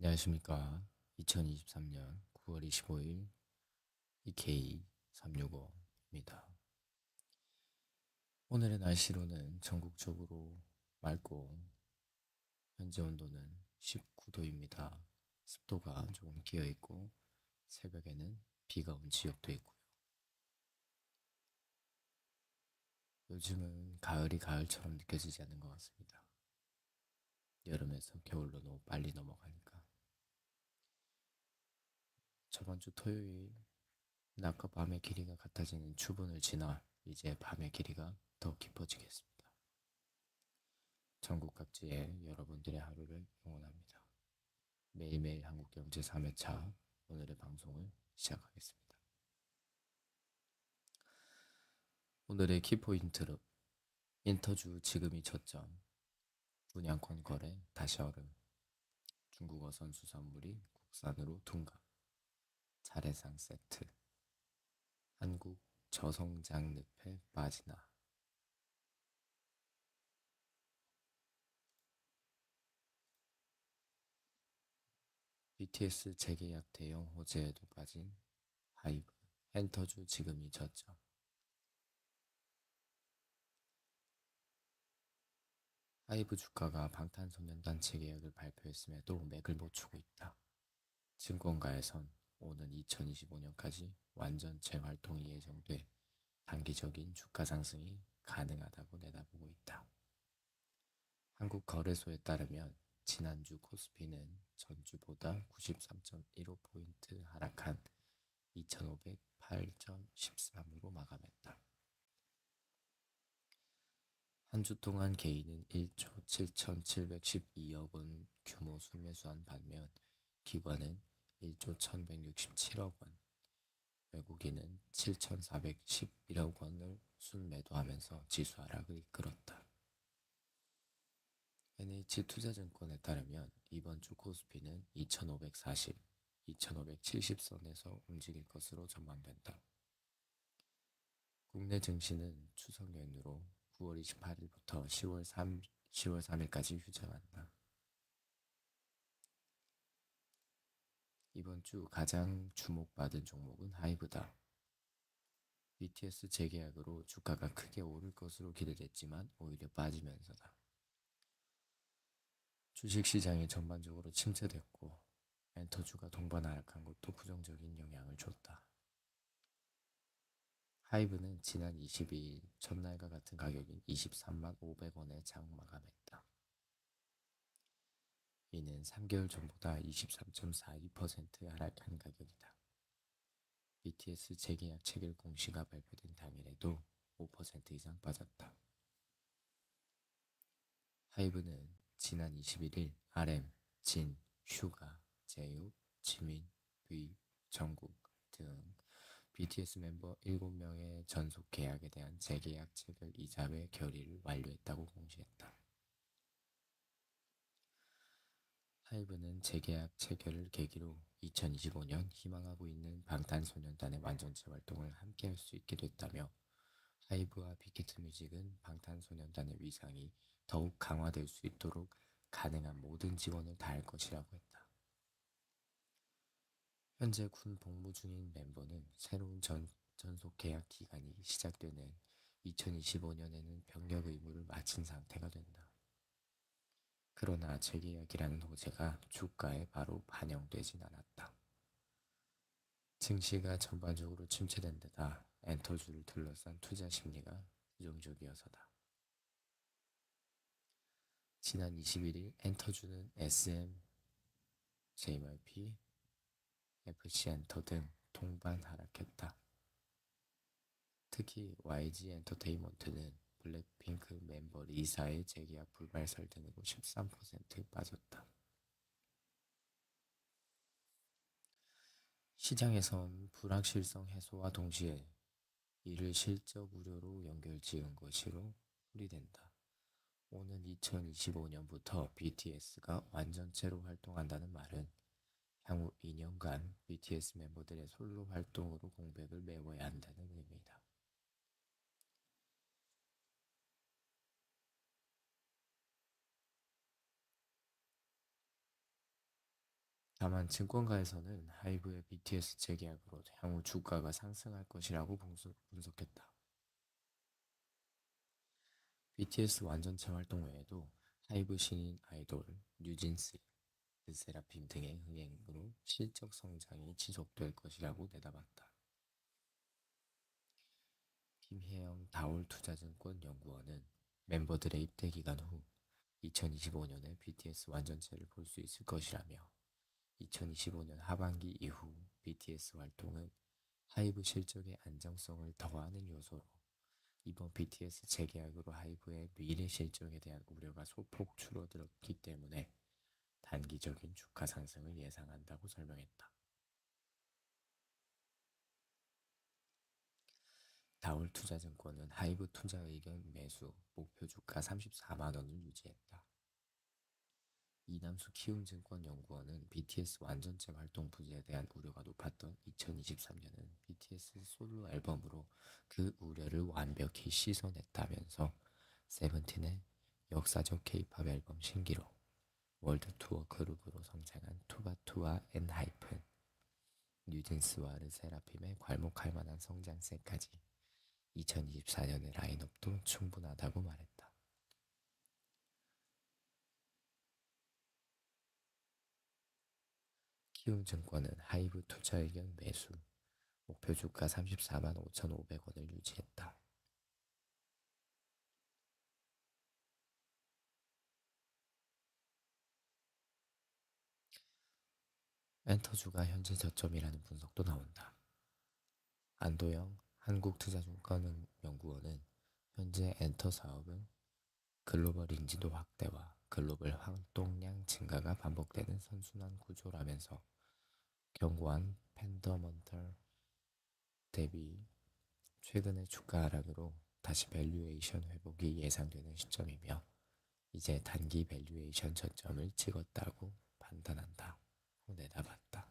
안녕하십니까. 2023년 9월 25일 EK365입니다. 오늘의 날씨로는 전국적으로 맑고 현재 온도는 19도입니다. 습도가 조금 끼어 있고 새벽에는 비가 온 지역도 있고요. 요즘은 가을이 가을처럼 느껴지지 않는 것 같습니다. 여름에서 겨울로 너무 빨리 넘어가니까. 저번 주 토요일 낮과 밤의 길이가 같아지는 추분을 지나 이제 밤의 길이가 더 깊어지겠습니다. 전국 각지의 여러분들의 하루를 응원합니다. 매일매일 한국경제 3회차 오늘의 방송을 시작하겠습니다. 오늘의 키포인트로 인터주 지금이 저점, 분양권 거래 다시 얼음, 중국어 선수 선물이 국산으로 둔갑, 차례상 세트, 한국 저성장 늪에 빠지나. BTS 재계약 대형 호재에도 빠진 하이브, 엔터주 지금이 저점. 하이브 주가가 방탄소년단 재계약을 발표했음에도 맥을 못 추고 있다. 증권가에선 오는 2025년까지 완전 재활동이 예정돼 단기적인 주가 상승이 가능하다고 내다보고 있다. 한국거래소에 따르면 지난주 코스피는 전주보다 93.15포인트 하락한 2508.13으로 마감했다. 한 주 동안 개인은 1조 7,712억 원 규모 순매수한 반면 기관은 1조 1,167억 원, 외국인은 7,411억 원을 순매도하면서 지수 하락을 이끌었다. NH투자증권에 따르면 이번 주 코스피는 2,540, 2,570선에서 움직일 것으로 전망된다. 국내 증시는 추석 연휴로 9월 28일부터 10월 3일까지 휴장한다. 이번 주 가장 주목받은 종목은 하이브다. BTS 재계약으로 주가가 크게 오를 것으로 기대됐지만 오히려 빠지면서다. 주식시장이 전반적으로 침체됐고 엔터주가 동반 하락한 것도 부정적인 영향을 줬다. 하이브는 지난 22일 전날과 같은 가격인 23만 500원에 장 마감했다. 이는 3개월 전보다 23.42% 하락한 가격이다. BTS 재계약 체결 공시가 발표된 당일에도 5% 이상 빠졌다. 하이브는 지난 21일 RM, 진, 휴가, 제육, 지민, 뷔, 정국 등 BTS 멤버 7명의 전속 계약에 대한 재계약 체결 이자회 결의를 완료했다고 공시했다. 하이브는 재계약 체결을 계기로 2025년 희망하고 있는 방탄소년단의 완전체 활동을 함께 할 수 있게 됐다며 하이브와 빅히트뮤직은 방탄소년단의 위상이 더욱 강화될 수 있도록 가능한 모든 지원을 다할 것이라고 했다. 현재 군 복무 중인 멤버는 새로운 전속 계약 기간이 시작되는 2025년에는 병력 의무를 마친 상태가 된다. 그러나 재계약이라는 호재가 주가에 바로 반영되진 않았다. 증시가 전반적으로 침체된 데다 엔터주를 둘러싼 투자 심리가 부정적이어서다. 지난 21일 엔터주는 SM, JYP, FC엔터 등 동반 하락했다. 특히 YG 엔터테인먼트는 블랙핑크 멤버 리사의 재계약 불발설 등으로 13% 빠졌다. 시장에선 불확실성 해소와 동시에 이를 실적 우려로 연결지은 것으로 풀이된다. 오는 2025년부터 BTS가 완전체로 활동한다는 말은 향후 2년간 BTS 멤버들의 솔로 활동으로 공백을 메워야 한다는 의미다. 다만 증권가에서는 하이브의 BTS 재계약으로 향후 주가가 상승할 것이라고 분석했다. BTS 완전체 활동 외에도 하이브 신인 아이돌 뉴진스, 르세라핌 등의 흥행으로 실적 성장이 지속될 것이라고 내다봤다. 김혜영 다올투자증권 연구원은 멤버들의 입대 기간 후 2025년에 BTS 완전체를 볼 수 있을 것이라며 2025년 하반기 이후 BTS 활동은 하이브 실적의 안정성을 더하는 요소로 이번 BTS 재계약으로 하이브의 미래 실적에 대한 우려가 소폭 줄어들었기 때문에 단기적인 주가 상승을 예상한다고 설명했다. 다올투자증권은 하이브 투자 의견 매수 목표 주가 34만 원을 유지했다. 이남수 키움증권 연구원은 BTS 완전체 활동 부재에 대한 우려가 높았던 2023년은 BTS 솔로 앨범으로 그 우려를 완벽히 씻어냈다면서 세븐틴의 역사적 K-팝 앨범 신기록, 월드 투어 그룹으로 성장한 투바투와 엔하이픈, 뉴진스와 르세라핌의 괄목할 만한 성장세까지 2024년의 라인업도 충분하다고 말했다. 키움증권은 하이브 투자 의견 매수, 목표 주가 34만 5,500원을 유지했다. 엔터주가 현재 저점이라는 분석도 나온다. 안도영 한국투자증권 연구원은 현재 엔터 사업은 글로벌 인지도 확대와 글로벌 활동량 증가가 반복되는 선순환 구조라면서 견고한 팬더먼털 대비 최근의 주가 하락으로 다시 밸류에이션 회복이 예상되는 시점이며 이제 단기 밸류에이션 저점을 찍었다고 판단한다. 내다봤다.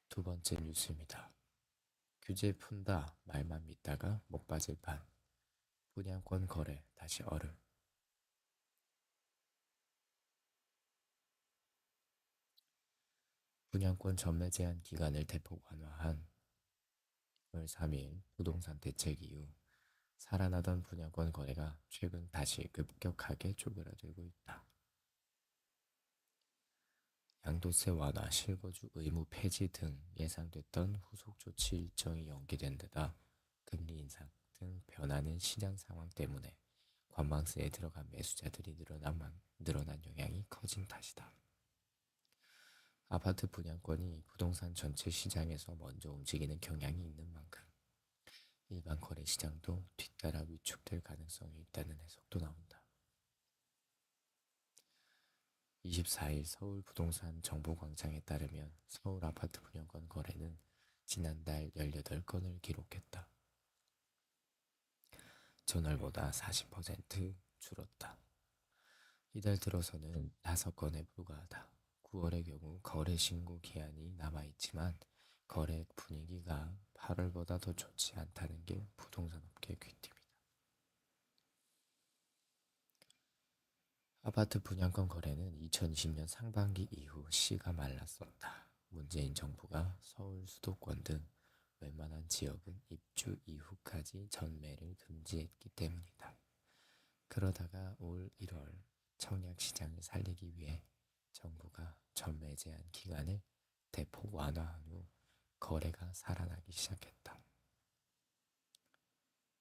두 번째 뉴스입니다. 규제 푼다 말만 믿다가 못 빠질 판. 분양권 거래 다시 얼음. 분양권 전매 제한 기간을 대폭 완화한 2월 3일 부동산 대책 이후 살아나던 분양권 거래가 최근 다시 급격하게 쪼그라들고 있다. 양도세 완화, 실거주 의무 폐지 등 예상됐던 후속 조치 일정이 연기된 데다 금리 인상 등 변하는 시장 상황 때문에 관망세에 들어간 매수자들이 늘어난 영향이 커진 탓이다. 아파트 분양권이 부동산 전체 시장에서 먼저 움직이는 경향이 있는 만큼 일반 거래 시장도 뒤따라 위축될 가능성이 있다는 해석도 나온다. 24일 서울 부동산 정보광장에 따르면 서울 아파트 분양권 거래는 지난달 18건을 기록했다. 전월보다 40% 줄었다. 이달 들어서는 5건에 불과하다. 9월의 경우 거래 신고 기한이 남아있지만 거래 분위기가 8월보다 더 좋지 않다는 게 부동산 업계 귀띔이다. 아파트 분양권 거래는 2020년 상반기 이후 씨가 말랐었다. 문재인 정부가 서울 수도권 등 웬만한 지역은 입주 이후까지 전매를 금지했기 때문이다. 그러다가 올 1월 청약 시장을 살리기 위해 정부가 전매 제한 기간을 대폭 완화한 후 거래가 살아나기 시작했다.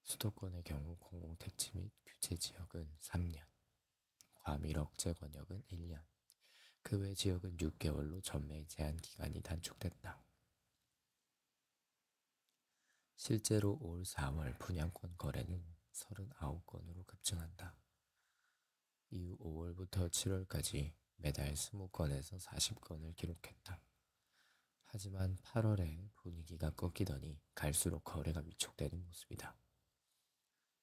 수도권의 경우 공공택지 및 규제 지역은 3년, 과밀 억제 권역은 1년, 그 외 지역은 6개월로 전매 제한 기간이 단축됐다. 실제로 올 4월 분양권 거래는 39건으로 급증한다. 이후 5월부터 7월까지 매달 20건에서 40건을 기록했다. 하지만 8월에 분위기가 꺾이더니 갈수록 거래가 위축되는 모습이다.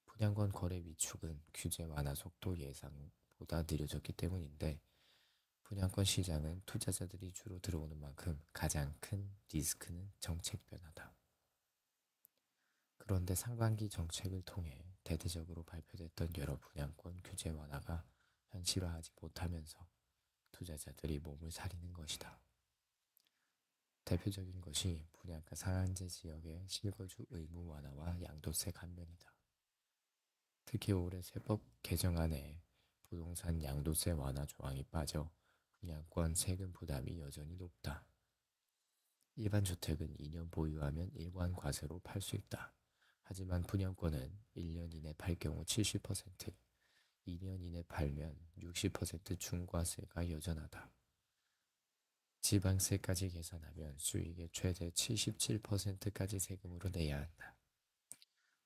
분양권 거래 위축은 규제 완화 속도 예상보다 느려졌기 때문인데 분양권 시장은 투자자들이 주로 들어오는 만큼 가장 큰 리스크는 정책 변화다. 그런데 상반기 정책을 통해 대대적으로 발표됐던 여러 분양권 규제 완화가 현실화하지 못하면서 투자자들이 몸을 사리는 것이다. 대표적인 것이 분양가 상한제 지역의 실거주 의무 완화와 양도세 감면이다. 특히 올해 세법 개정안에 부동산 양도세 완화 조항이 빠져 분양권 세금 부담이 여전히 높다. 일반 주택은 2년 보유하면 일반 과세로 팔 수 있다. 하지만 분양권은 1년 이내 팔 경우 70%, 2년 이내 팔면 60% 중과세가 여전하다. 지방세까지 계산하면 수익의 최대 77%까지 세금으로 내야 한다.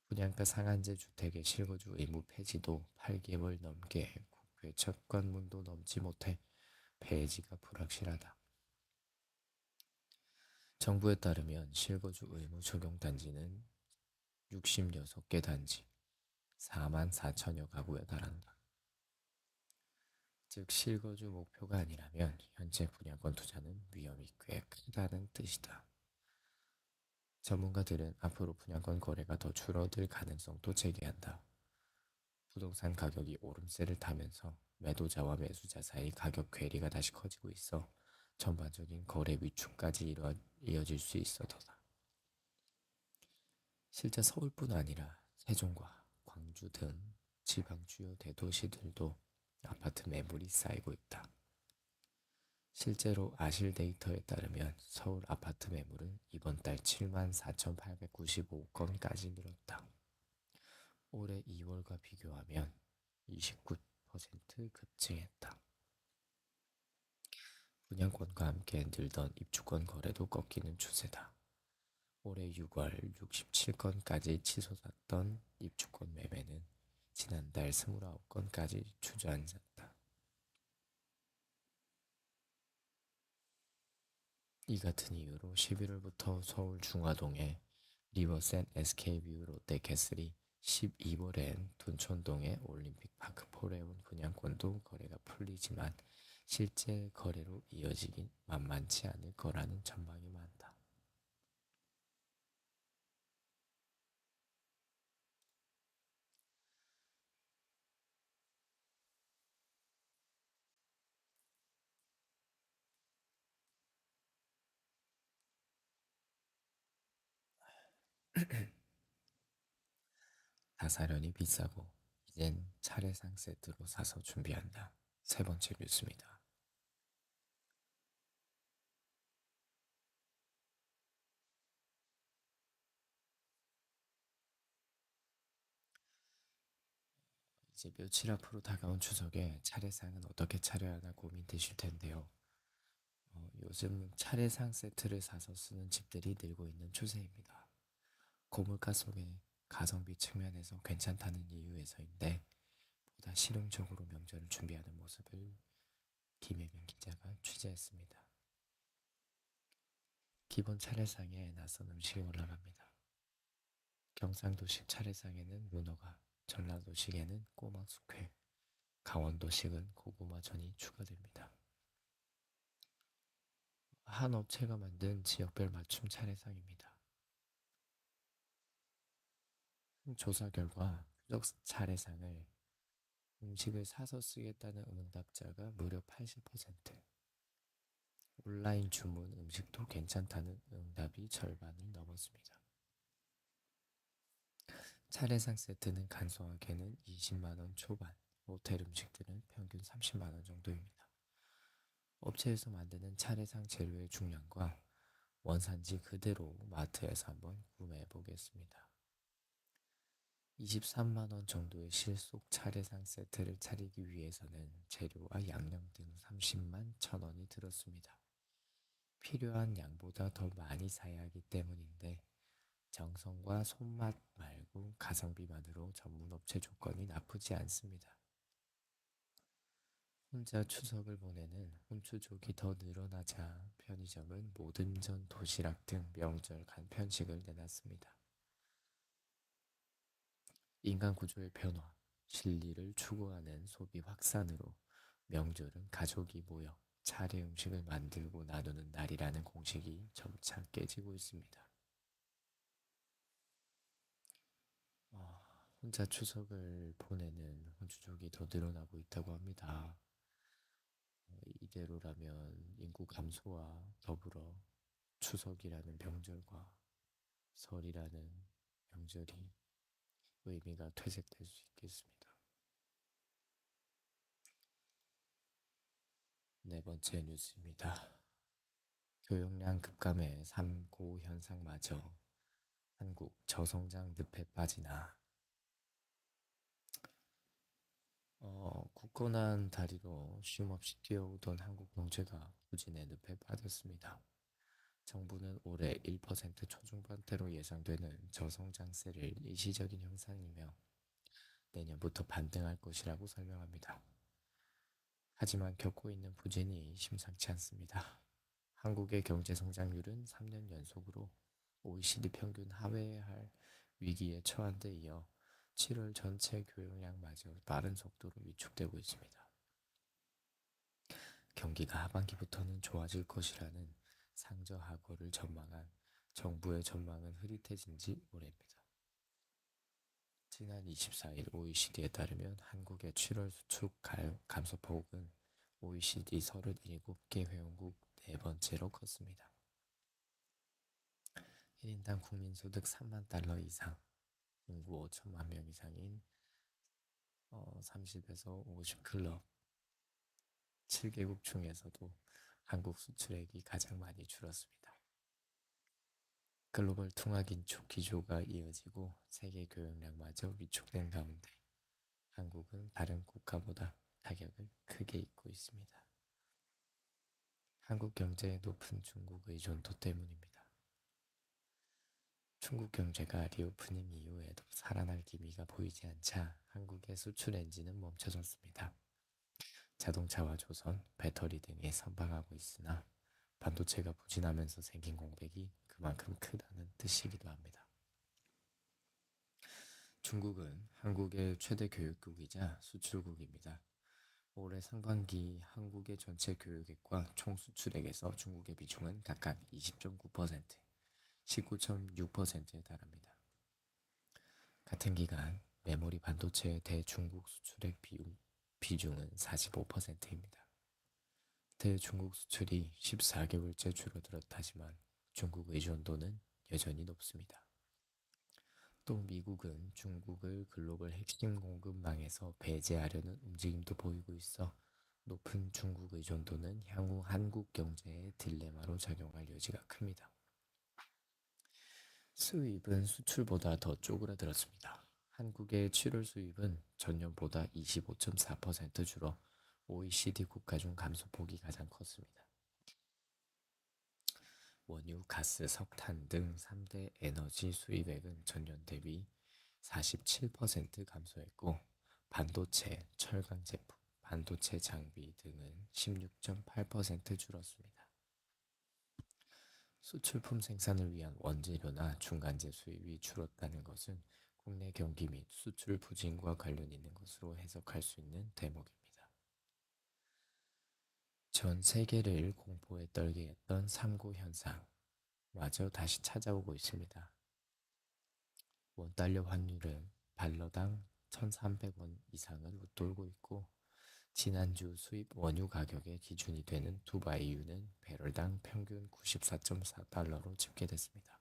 분양가 상한제 주택의 실거주 의무 폐지도 8개월 넘게 국회 첫 관문도 넘지 못해 폐지가 불확실하다. 정부에 따르면 실거주 의무 적용 단지는 66개 단지, 4만 4천여 가구에 달한다. 즉 실거주 목표가 아니라면 현재 분양권 투자는 위험이 꽤 크다는 뜻이다. 전문가들은 앞으로 분양권 거래가 더 줄어들 가능성도 제기한다. 부동산 가격이 오름세를 타면서 매도자와 매수자 사이 가격 괴리가 다시 커지고 있어 전반적인 거래 위축까지 이어질 수 있어서다. 실제 서울뿐 아니라 세종과 광주 등 지방 주요 대도시들도 아파트 매물이 쌓이고 있다. 실제로 아실 데이터에 따르면 서울 아파트 매물은 이번 달 7만 4,895건까지 늘었다. 올해 2월과 비교하면 29% 급증했다. 분양권과 함께 늘던 입주권 거래도 꺾이는 추세다. 올해 6월 67건까지 치솟았던 입주권 매매는 지난달 29건까지 주저앉았다. 이 같은 이유로 11월부터 서울 중화동의 리버센 SK뷰 롯데캐슬이 12월엔 둔촌동의 올림픽파크 포레온 분양권도 거래가 풀리지만 실제 거래로 이어지긴 만만치 않을 거라는 전망이 많다. 다사련이 비싸고 이젠 차례상 세트로 사서 준비한다. 세 번째 뉴스입니다. 이제 며칠 앞으로 다가온 추석에 차례상은 어떻게 차려야 하나 고민되실 텐데요. 요즘 차례상 세트를 사서 쓰는 집들이 늘고 있는 추세입니다. 고물가 속에 가성비 측면에서 괜찮다는 이유에서인데 보다 실용적으로 명절을 준비하는 모습을 김혜민 기자가 취재했습니다. 기본 차례상에 낯선 음식이 올라갑니다. 경상도식 차례상에는 문어가, 전라도식에는 꼬막 숙회, 강원도식은 고구마전이 추가됩니다. 한 업체가 만든 지역별 맞춤 차례상입니다. 조사 결과 추석 차례상을 음식을 사서 쓰겠다는 응답자가 무려 80%, 온라인 주문 음식도 괜찮다는 응답이 절반을 넘었습니다. 차례상 세트는 간소하게는 20만 원 초반, 호텔 음식들은 평균 30만 원 정도입니다. 업체에서 만드는 차례상 재료의 중량과 원산지 그대로 마트에서 한번 구매해 보겠습니다. 23만 원 정도의 실속 차례상 세트를 차리기 위해서는 재료와 양념 등 30만 1,000원이 들었습니다. 필요한 양보다 더 많이 사야 하기 때문인데 정성과 손맛 말고 가성비만으로 전문업체 조건이 나쁘지 않습니다. 혼자 추석을 보내는 혼추족이 더 늘어나자 편의점은 모듬전, 도시락 등 명절 간편식을 내놨습니다. 인간 구조의 변화, 진리를 추구하는 소비 확산으로 명절은 가족이 모여 차례 음식을 만들고 나누는 날이라는 공식이 점차 깨지고 있습니다. 혼자 추석을 보내는 거주족이 더 늘어나고 있다고 합니다. 이대로라면 인구 감소와 더불어 추석이라는 명절과 설이라는 명절이 의미가 퇴색될 수 있겠습니다. 네 번째 뉴스입니다. 교역량 급감의 3고 현상마저 한국 저성장 늪에 빠지나. 굳건한 다리로 쉼없이 뛰어오던 한국 경제가 부진의 늪에 빠졌습니다. 정부는 올해 1% 초중반대로 예상되는 저성장세를 일시적인 현상이며 내년부터 반등할 것이라고 설명합니다. 하지만 겪고 있는 부진이 심상치 않습니다. 한국의 경제 성장률은 3년 연속으로 OECD 평균 하회할 위기에 처한 데 이어 7월 전체 교역량마저 빠른 속도로 위축되고 있습니다. 경기가 하반기부터는 좋아질 것이라는 상저하고를 전망한 정부의 전망은 흐릿해진 지 오래입니다. 지난 24일 OECD에 따르면 한국의 7월 수출 감소폭은 OECD 37개 회원국 네 번째로 컸습니다. 1인당 국민소득 3만 달러 이상, 인구 5천만 명 이상인 30에서 50 클럽 7개국 중에서도 한국 수출액이 가장 많이 줄었습니다. 글로벌 통화 긴축 기조가 이어지고 세계 교역량마저 위축된 가운데 한국은 다른 국가보다 타격을 크게 입고 있습니다. 한국 경제의 높은 중국 의존도 때문입니다. 중국 경제가 리오프닝 이후에도 살아날 기미가 보이지 않자 한국의 수출 엔진은 멈춰섰습니다. 자동차와 조선, 배터리 등이 선방하고 있으나 반도체가 부진하면서 생긴 공백이 그만큼 크다는 뜻이기도 합니다. 중국은 한국의 최대 교육국이자 수출국입니다. 올해 상반기 한국의 전체 교육액과 총 수출액에서 중국의 비중은 각각 20.9%, 19.6%에 달합니다. 같은 기간 메모리 반도체의 대중국 수출액 비중은 45%입니다. 대중국 수출이 14개월째 줄어들었다지만 중국 의존도는 여전히 높습니다. 또 미국은 중국을 글로벌 핵심 공급망에서 배제하려는 움직임도 보이고 있어 높은 중국 의존도는 향후 한국 경제의 딜레마로 작용할 여지가 큽니다. 수입은 수출보다 더 쪼그라들었습니다. 한국의 7월 수입은 전년보다 25.4% 줄어 OECD 국가 중 감소폭이 가장 컸습니다. 원유, 가스, 석탄 등 3대 에너지 수입액은 전년 대비 47% 감소했고 반도체, 철강 제품, 반도체 장비 등은 16.8% 줄었습니다. 수출품 생산을 위한 원재료나 중간재 수입이 줄었다는 것은 국내 경기 및 수출 부진과 관련 있는 것으로 해석할 수 있는 대목입니다. 전 세계를 공포에 떨게 했던 3고 현상 마저 다시 찾아오고 있습니다. 원달러 환율은 달러당 1,300원 이상을 웃돌고 있고 지난주 수입 원유 가격의 기준이 되는 두바이유는 배럴당 평균 94.4달러로 집계됐습니다.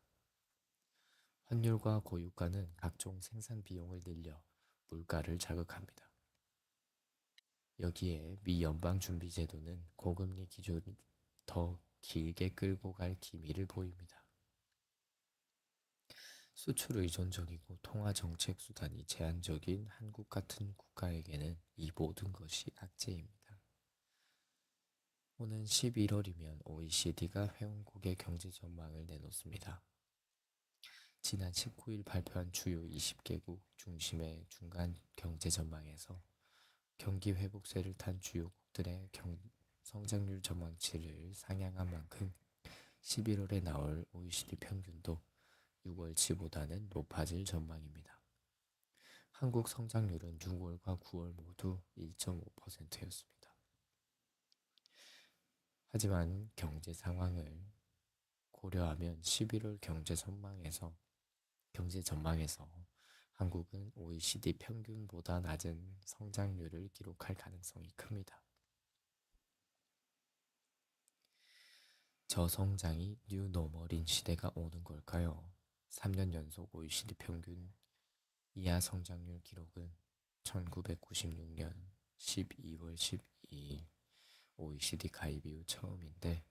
환율과 고유가는 각종 생산 비용을 늘려 물가를 자극합니다. 여기에 미 연방준비제도는 고금리 기조를 더 길게 끌고 갈 기미를 보입니다. 수출 의존적이고 통화 정책 수단이 제한적인 한국 같은 국가에게는 이 모든 것이 악재입니다. 오는 11월이면 OECD가 회원국의 경제 전망을 내놓습니다. 지난 19일 발표한 주요 20개국 중심의 중간 경제 전망에서 경기 회복세를 탄 주요국들의 성장률 전망치를 상향한 만큼 11월에 나올 OECD 평균도 6월치보다는 높아질 전망입니다. 한국 성장률은 6월과 9월 모두 1.5%였습니다. 하지만 경제 상황을 고려하면 11월 경제 전망에서 한국은 OECD 평균보다 낮은 성장률을 기록할 가능성이 큽니다. 저성장이 뉴노멀인 시대가 오는 걸까요? 3년 연속 OECD 평균 이하 성장률 기록은 1996년 12월 12일 OECD 가입 이후 처음인데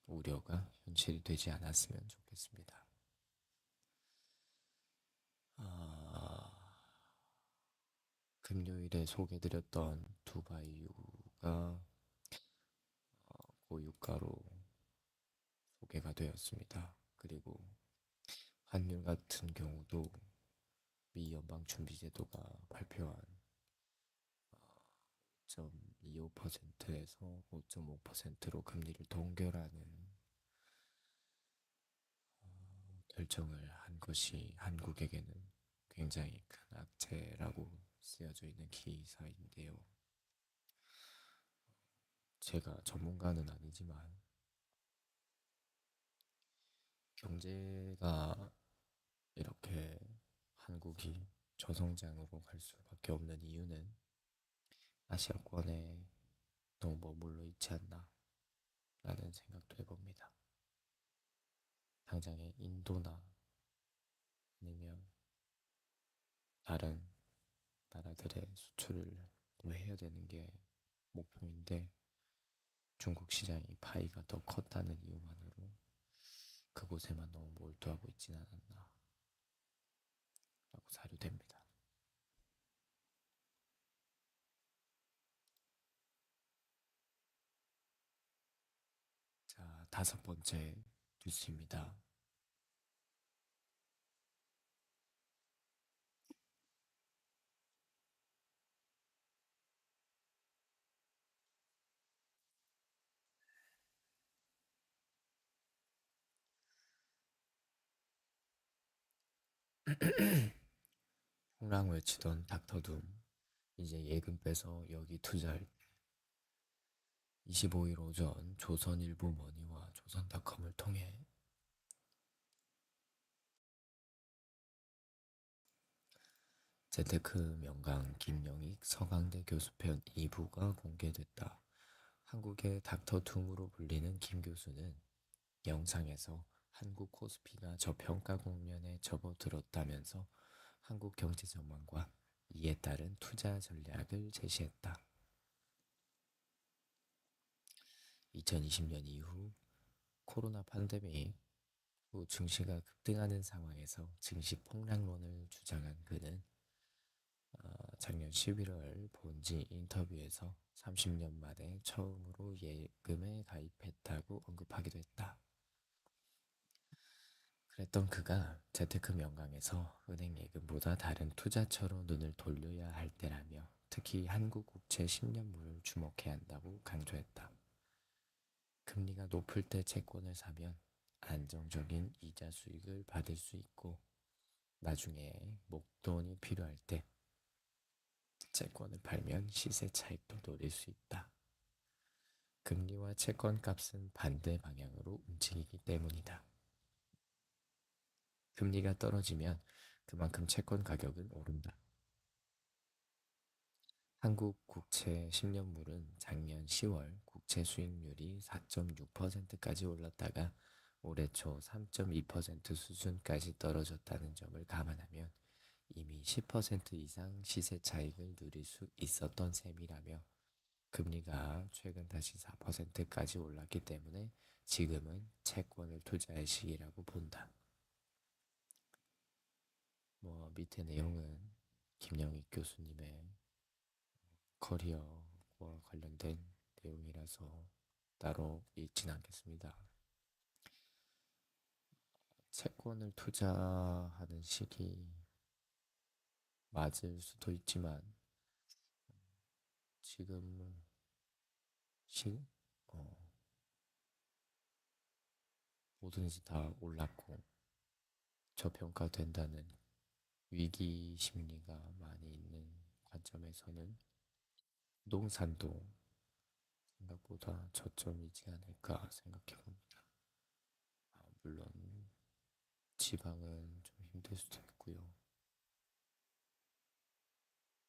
우려가 현실이 되지 않았으면 좋겠습니다. 아, 금요일에 소개드렸던 두바이유가 고유가로 소개가 되었습니다. 그리고 환율 같은 경우도 미 연방준비제도가 발표한 0.25%에서 5.5%로 금리를 동결하는 결정을 한 것이 한국에게는 굉장히 큰 악재라고 쓰여져 있는 기사인데요. 제가 전문가는 아니지만 경제가 이렇게 한국이 저성장으로 갈 수밖에 없는 이유는 아시아권에 너무 머물러 있지 않나 라는 생각도 해봅니다. 당장에 인도나 아니면 다른 나라들의 수출을 더 해야 되는 게 목표인데 중국 시장이 파이가 더 컸다는 이유만으로 그곳에만 너무 몰두하고 있지는 않았나 라고 사료됩니다. 자, 다섯 번째 뉴스입니다. 홍랑 외치던 닥터둠 이제 예금 빼서 여기 투자할 25일 오전 조선일보 머니와 조선닷컴을 통해 재테크 명강 김영익 서강대 교수편 2부가 공개됐다. 한국의 닥터둠으로 불리는 김 교수는 영상에서 한국 코스피가 저평가 국면에 접어들었다면서 한국 경제 전망과 이에 따른 투자 전략을 제시했다. 2020년 이후 코로나 팬데믹 후 증시가 급등하는 상황에서 증시 폭락론을 주장한 그는 작년 11월 본지 인터뷰에서 30년 만에 처음으로 예금에 가입했다고 언급하기도 했다. 그랬던 그가 재테크 명강에서 은행 예금보다 다른 투자처로 눈을 돌려야 할 때라며 특히 한국 국채 10년물을 주목해야 한다고 강조했다. 금리가 높을 때 채권을 사면 안정적인 이자 수익을 받을 수 있고 나중에 목돈이 필요할 때 채권을 팔면 시세 차익도 노릴 수 있다. 금리와 채권 값은 반대 방향으로 움직이기 때문이다. 금리가 떨어지면 그만큼 채권 가격은 오른다. 한국 국채 10년물은 작년 10월 국채 수익률이 4.6%까지 올랐다가 올해 초 3.2% 수준까지 떨어졌다는 점을 감안하면 이미 10% 이상 시세 차익을 누릴 수 있었던 셈이라며 금리가 최근 다시 4%까지 올랐기 때문에 지금은 채권을 투자할 시기라고 본다. 밑에 내용은 김영익 교수님의 커리어와 관련된 내용이라서 따로 읽진 않겠습니다. 채권을 투자하는 시기 맞을 수도 있지만 지금 시, 어, 뭐든지 다 올랐고 저평가된다는 위기 심리가 많이 있는 관점에서는 부동산도 생각보다 저점이지 않을까 생각해 봅니다. 물론 지방은 좀 힘들 수도 있고요.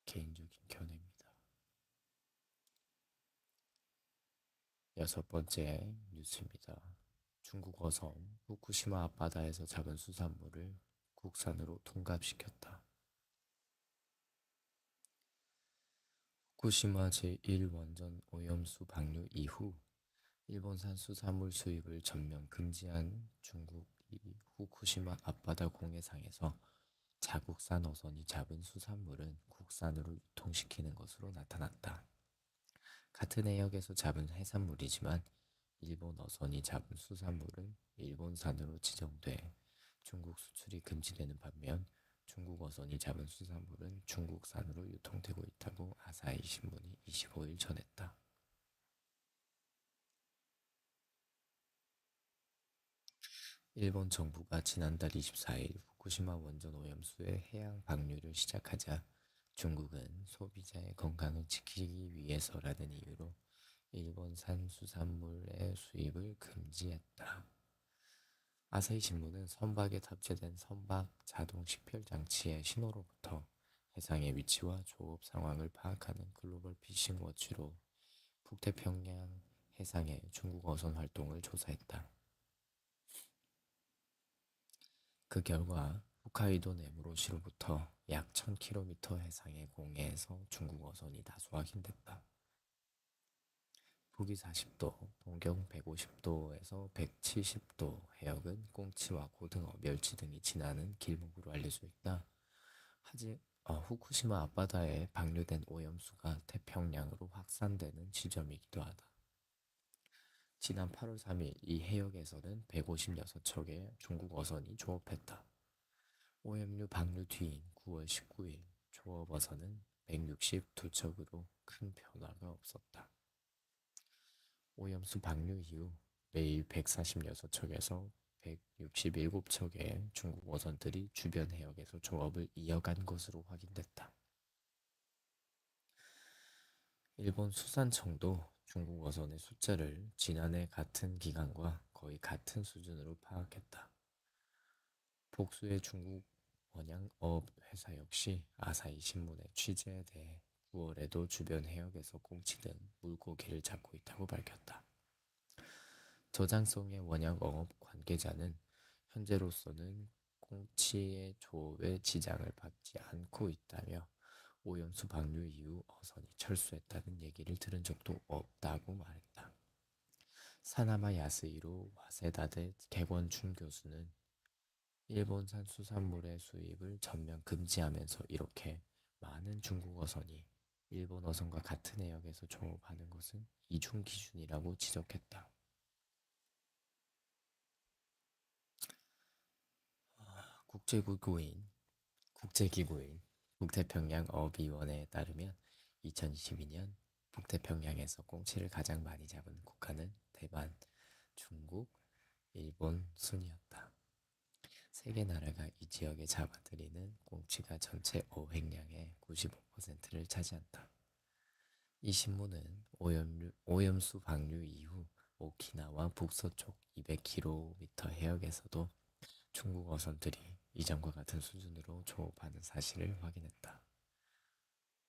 개인적인 견해입니다. 여섯 번째 뉴스입니다. 중국 어선 후쿠시마 앞바다에서 잡은 수산물을 국산으로 통갑시켰다. 후쿠시마 제1원전 오염수 방류 이후 일본산 수산물 수입을 전면 금지한 중국이 후쿠시마 앞바다 공해상에서 자국산 어선이 잡은 수산물은 국산으로 유통시키는 것으로 나타났다. 같은 해역에서 잡은 해산물이지만 일본 어선이 잡은 수산물은 일본산으로 지정돼 중국 수출이 금지되는 반면 중국 어선이 잡은 수산물은 중국산으로 유통되고 있다고 아사히 신문이 25일 전했다. 일본 정부가 지난달 24일 후쿠시마 원전 오염수의 해양 방류를 시작하자 중국은 소비자의 건강을 지키기 위해서라는 이유로 일본산 수산물의 수입을 금지했다. 아사히 신문은 선박에 탑재된 선박 자동 식별 장치의 신호로부터 해상의 위치와 조업 상황을 파악하는 글로벌 피싱 워치로 북태평양 해상의 중국 어선 활동을 조사했다. 그 결과 홋카이도 네무로시로부터 약 1000km 해상의 공해에서 중국 어선이 다수 확인됐다. 북위 40도, 동경 150도에서 170도 해역은 꽁치와 고등어, 멸치 등이 지나는 길목으로 알려져 있다. 후쿠시마 앞바다에 방류된 오염수가 태평양으로 확산되는 지점이기도 하다. 지난 8월 3일 이 해역에서는 156척의 중국 어선이 조업했다. 오염류 방류 뒤인 9월 19일 조업 어선은 162척으로 큰 변화가 없었다. 오염수 방류 이후 매일 146척에서 167척의 중국 어선들이 주변 해역에서 조업을 이어간 것으로 확인됐다. 일본 수산청도 중국 어선의 숫자를 지난해 같은 기간과 거의 같은 수준으로 파악했다. 복수의 중국 원양어업 회사 역시 아사히 신문의 취재에 대해 9월에도 주변 해역에서 꽁치 등 물고기를 잡고 있다고 밝혔다. 저장성의 원양어업 관계자는 현재로서는 꽁치의 조업에 지장을 받지 않고 있다며 오염수 방류 이후 어선이 철수했다는 얘기를 들은 적도 없다고 말했다. 사나마 야스히로 와세다대 개권준 교수는 일본산 수산물의 수입을 전면 금지하면서 이렇게 많은 중국 어선이 일본 어선과 같은 해역에서 조업하는 것은 이중 기준이라고 지적했다. 국제기구인 북태평양 어업위원회에 따르면 2022년 북태평양에서 꽁치를 가장 많이 잡은 국가는 대만, 중국, 일본 순이었다. 세 개 나라가 이 지역에 잡아들이는 꽁치가 전체 어획량의 95%를 차지한다. 이 신문은 오염수 방류 이후 오키나와 북서쪽 200km 해역에서도 중국 어선들이 이전과 같은 수준으로 조업하는 사실을 확인했다.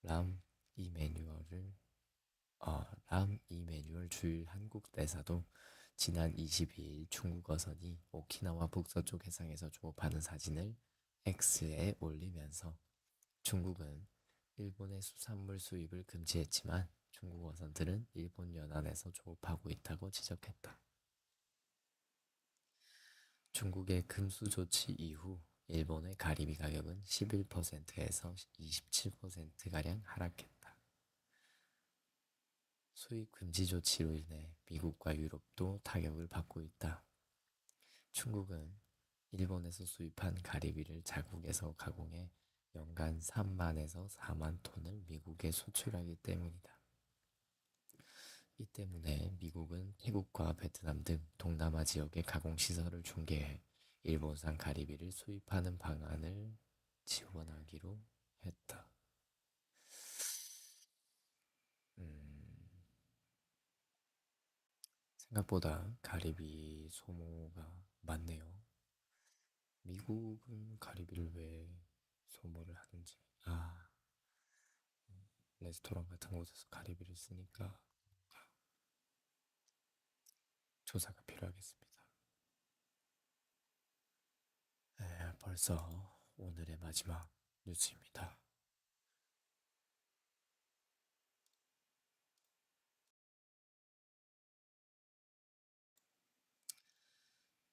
람 이메뉴얼 주일 한국 대사도 지난 22일 중국 어선이 오키나와 북서쪽 해상에서 조업하는 사진을 X에 올리면서 중국은 일본의 수산물 수입을 금지했지만 중국 어선들은 일본 연안에서 조업하고 있다고 지적했다. 중국의 금수 조치 이후 일본의 가리비 가격은 11%에서 27%가량 하락했다. 수입 금지 조치로 인해 미국과 유럽도 타격을 받고 있다. 중국은 일본에서 수입한 가리비를 자국에서 가공해 연간 3만에서 4만 톤을 미국에 수출하기 때문이다. 이 때문에 미국은 태국과 베트남 등 동남아 지역의 가공시설을 중개해 일본산 가리비를 수입하는 방안을 지원하기로 했다. 생각보다 가리비 소모가 많네요. 미국은 가리비를 왜 소모를 하는지. 레스토랑 같은 곳에서 가리비를 쓰니까 조사가 필요하겠습니다. 벌써 오늘의 마지막 뉴스입니다.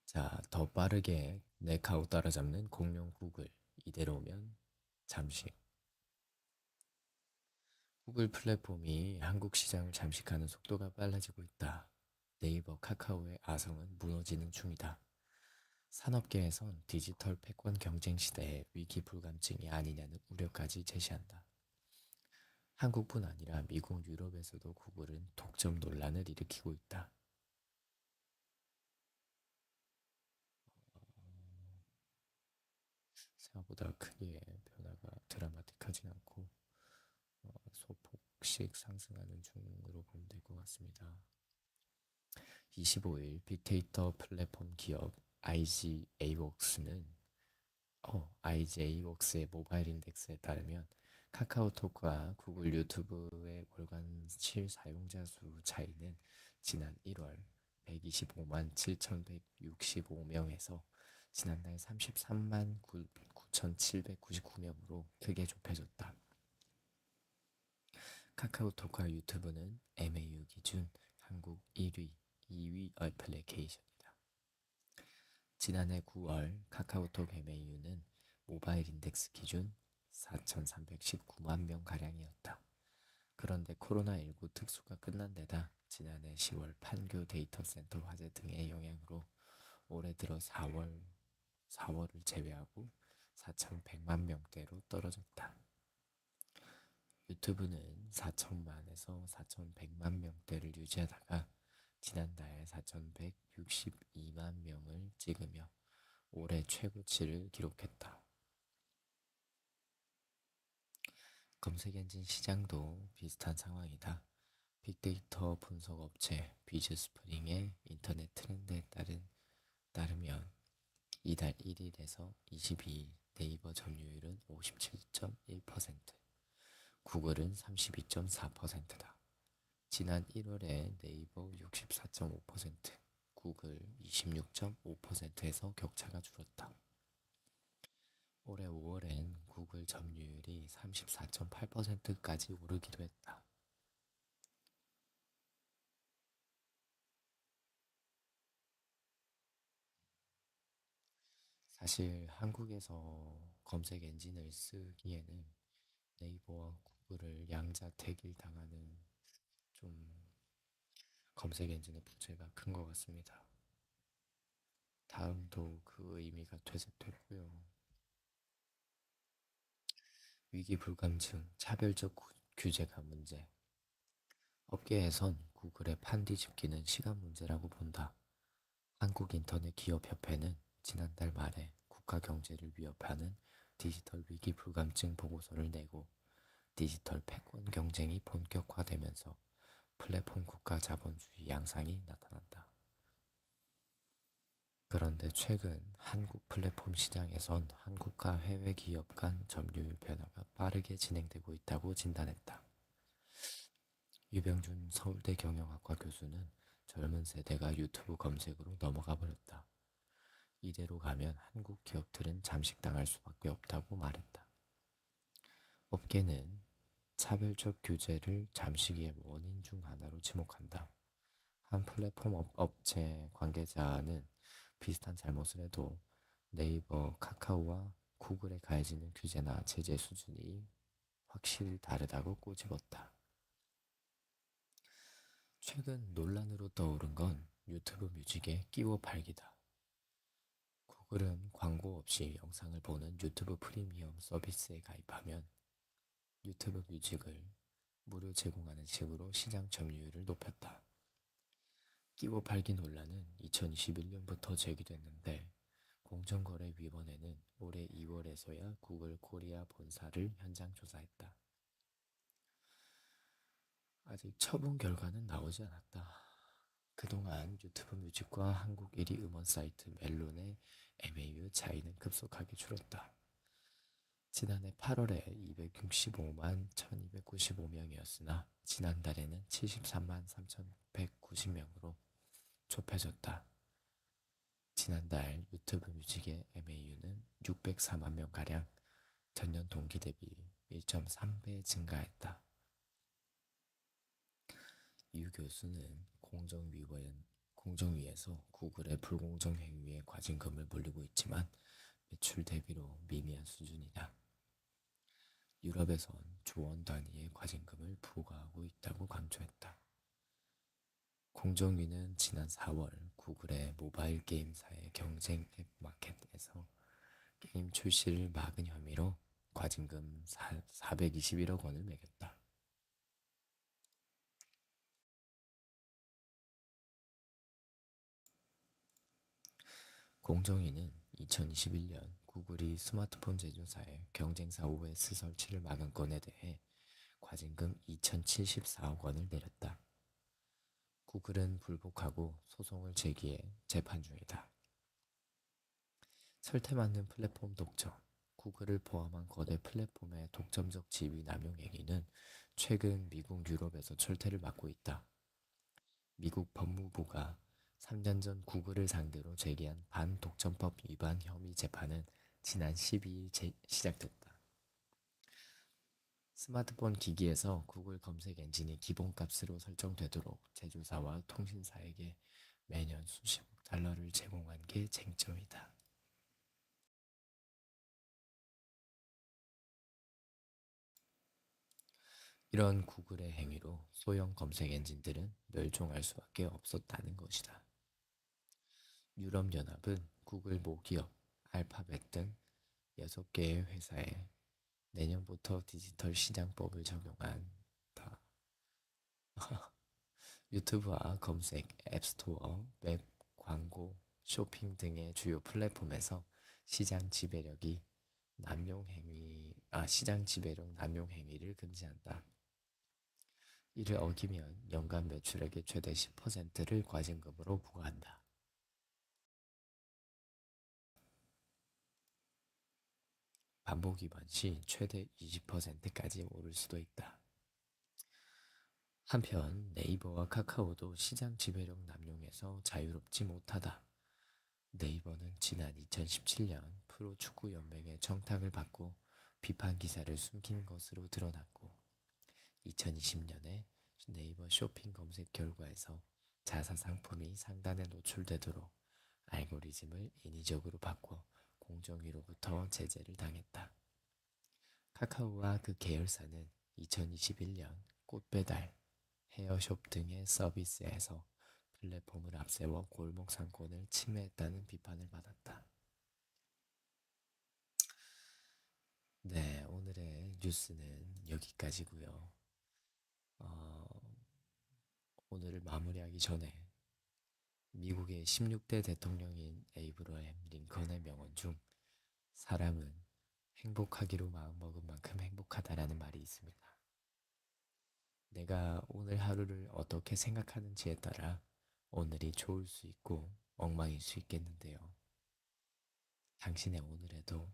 자, 더 빠르게 네카우 따라잡는 공룡 구글. 이대로면 잠식. 구글 플랫폼이 한국 시장을 잠식하는 속도가 빨라지고 있다. 네이버, 카카오의 아성은 무너지는 중이다. 산업계에선 디지털 패권 경쟁 시대에 위기 불감증이 아니냐는 우려까지 제시한다. 한국뿐 아니라 미국, 유럽에서도 구글은 독점 논란을 일으키고 있다. 생각보다 크게 변화가 드라마틱하진 않고 소폭씩 상승하는 중으로 보면 될 것 같습니다. 25일 빅데이터 플랫폼 기업 IGA웍스는 IGA웍스의 모바일 인덱스에 따르면 카카오톡과 구글 유튜브의 월간 실사용자 수 차이는 지난 1월 125만 7,165명에서 지난달 33만 9,799명으로 크게 좁혀졌다. 카카오톡과 유튜브는 MAU 기준 한국 1위, 2위 애플리케이션이다. 지난해 9월 카카오톡 MAU는 모바일 인덱스 기준 4,319만 명가량이었다. 그런데 코로나19 특수가 끝난 데다 지난해 10월 판교 데이터 센터 화재 등의 영향으로 올해 들어 4월을 제외하고 4,100만 명대로 떨어졌다. 유튜브는 4천만에서 4,100만 명대를 유지하다가 지난달 4,162만 명을 찍으며 올해 최고치를 기록했다. 검색 엔진 시장도 비슷한 상황이다. 빅데이터 분석 업체 비즈스프링의 인터넷 트렌드에 따르면 이달 1일에서 22일 네이버 점유율은 57.1%, 구글은 32.4%다. 지난 1월에 네이버 64.5%, 구글 26.5%에서 격차가 줄었다. 올해 5월엔 구글 점유율이 34.8%까지 오르기도 했다. 사실 한국에서 검색 엔진을 쓰기에는 네이버와 구글을 양자택일 당하는 좀 검색 엔진의 부재가 큰 것 같습니다. 다음도 그 의미가 퇴색됐고요. 위기 불감증, 차별적 규제가 문제. 업계에선 구글의 판 뒤집기는 시간 문제라고 본다. 한국인터넷기업협회는 지난달 말에 국가 경제를 위협하는 디지털 위기 불감증 보고서를 내고 디지털 패권 경쟁이 본격화되면서 플랫폼 국가 자본주의 양상이 나타난다. 그런데 최근 한국 플랫폼 시장에선 한국과 해외 기업 간 점유율 변화가 빠르게 진행되고 있다고 진단했다. 유병준 서울대 경영학과 교수는 젊은 세대가 유튜브 검색으로 넘어가 버렸다. 이대로 가면 한국 기업들은 잠식당할 수밖에 없다고 말했다. 업계는 차별적 규제를 잠식의 원인 중 하나로 지목한다. 한 플랫폼 업체 관계자는 비슷한 잘못을 해도 네이버, 카카오와 구글에 가해지는 규제나 제재 수준이 확실히 다르다고 꼬집었다. 최근 논란으로 떠오른 건 유튜브 뮤직의 끼워 팔기다. 구글은 광고 없이 영상을 보는 유튜브 프리미엄 서비스에 가입하면 유튜브 뮤직을 무료 제공하는 식으로 시장 점유율을 높였다. 끼워 팔기 논란은 2021년부터 제기됐는데 공정거래위원회는 올해 2월에서야 구글 코리아 본사를 현장 조사했다. 아직 처분 결과는 나오지 않았다. 그동안 유튜브 뮤직과 한국 1위 음원 사이트 멜론의 MAU 차이는 급속하게 줄었다. 지난해 8월에 265만 1295명이었으나 지난달에는 73만 3190명으로 좁혀졌다. 지난달 유튜브 뮤직의 MAU는 604만 명가량 전년 동기 대비 1.3배 증가했다. 유 교수는 공정위에서 구글의 불공정 행위에 과징금을 물리고 있지만 매출 대비로 미미한 수준이다. 유럽에선 조원 단위의 과징금을 부과하고 있다고 강조했다. 공정위는 지난 4월 구글의 모바일 게임사의 경쟁 앱 마켓에서 게임 출시를 막은 혐의로 과징금 421억 원을 매겼다. 공정위는 2021년 구글이 스마트폰 제조사의 경쟁사 OS 설치를 막은 건에 대해 과징금 2,074억 원을 내렸다. 구글은 불복하고 소송을 제기해 재판 중이다. 설태맞는 플랫폼 독점. 구글을 포함한 거대 플랫폼의 독점적 지위 남용 행위는 최근 미국, 유럽에서 철퇴를 맡고 있다. 미국 법무부가 3년 전 구글을 상대로 제기한 반독점법 위반 혐의 재판은 지난 12일 시작됐다. 스마트폰 기기에서 구글 검색 엔진이 기본값으로 설정되도록 제조사와 통신사에게 매년 수십억 달러를 제공한 게 쟁점이다. 이런 구글의 행위로 소형 검색 엔진들은 멸종할 수밖에 없었다는 것이다. 유럽연합은 구글 모기업, 알파벳 등 6개의 회사에 내년부터 디지털 시장법을 적용한 유튜브와 검색, 앱스토어, 웹, 광고, 쇼핑 등의 주요 플랫폼에서 시장 지배력 남용 행위를 금지한다. 이를 어기면 연간 매출액의 최대 10%를 과징금으로 부과한다. 반복 위반 시 최대 20%까지 오를 수도 있다. 한편 네이버와 카카오도 시장 지배력 남용에서 자유롭지 못하다. 네이버는 지난 2017년 프로축구연맹의 청탁을 받고 비판 기사를 숨긴 것으로 드러났고 2020년에 네이버 쇼핑 검색 결과에서 자사 상품이 상단에 노출되도록 알고리즘을 인위적으로 바꿔 공정위로부터 제재를 당했다. 카카오와 그 계열사는 2021년 꽃배달, 헤어숍 등의 서비스에서 플랫폼을 앞세워 골목 상권을 침해했다는 비판을 받았다. 네, 오늘의 뉴스는 여기까지고요. 어, 오늘을 마무리하기 전에 미국의 16대 대통령인 에이브러햄 링컨의 명언 중 사람은 행복하기로 마음먹은 만큼 행복하다라는 말이 있습니다. 내가 오늘 하루를 어떻게 생각하는지에 따라 오늘이 좋을 수 있고 엉망일 수 있겠는데요. 당신의 오늘에도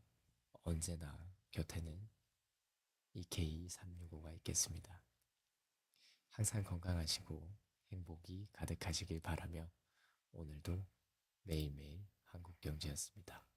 언제나 곁에는 EK365가 있겠습니다. 항상 건강하시고 행복이 가득하시길 바라며 오늘도 매일매일 한국경제였습니다.